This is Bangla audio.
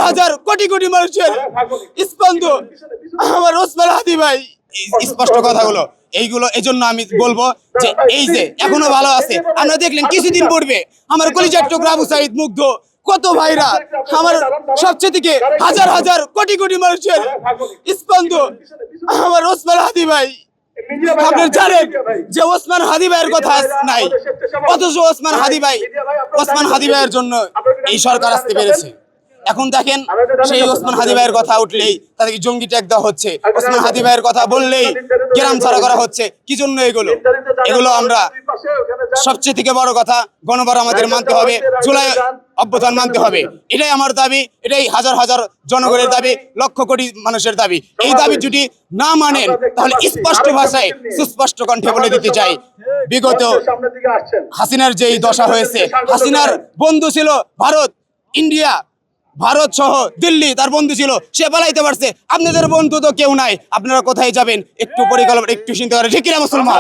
হাজার কোটি কোটি মানুষের স্পন্দন আমার ওসমান হাদি ভাই। স্পষ্ট কথাগুলো এইগুলো, এজন্য আমি বলবো যে এই যে এখনো ভালো আছে। আমরা দেখলেন কিছুদিন পূর্বে আমার কলিজার টুকরা আবু সাইদ মুগ্ধ, কত ভাইরা, আমার সবচেয়ে থেকে হাজার হাজার কোটি কোটি মানুষের স্পন্দন আমার ওসমান হাদি ভাই। আপনারা জানেন যে ওসমান হাদি ভাইয়ের কথা নাই, অথচ ওসমান হাদি ভাইয়ের জন্য এই সরকার আসতে পেরেছে। এখন দেখেন সেই ওসমান হাদি ভাইয়ের কথা উঠলেই তাদেরকে জঙ্গি ট্যাগ দেওয়া হচ্ছে, ওসমান হাদি ভাইয়ের কথা বললেই গ্রাম ছাড়া করা হচ্ছে। কি জন্য এগুলো আমরা সবচেয়ে থেকে বড় কথা, গণভর আমাদের মানতে হবে, জুলাই অভ্যুত্থান মানতে হবে। এটাই আমার দাবি, এটাই হাজার হাজার জনগণের দাবি, লক্ষ কোটি মানুষের দাবি। এই দাবি যদি না মানেন তাহলে স্পষ্ট ভাষায় সুস্পষ্ট কণ্ঠে বলে দিতে চাই, বিগত হাসিনার যেই দশা হয়েছে, হাসিনার বন্ধু ছিল ভারত, ইন্ডিয়া, ভারত সহ দিল্লি তার বন্ধু ছিল, সে পালাইতে পারছে। আপনাদের বন্ধু তো কেউ নাই, আপনারা কোথায় যাবেন? একটু পরিকল্পনা, একটু চিন্তা করে, ঠিক কিনা মুসলমান?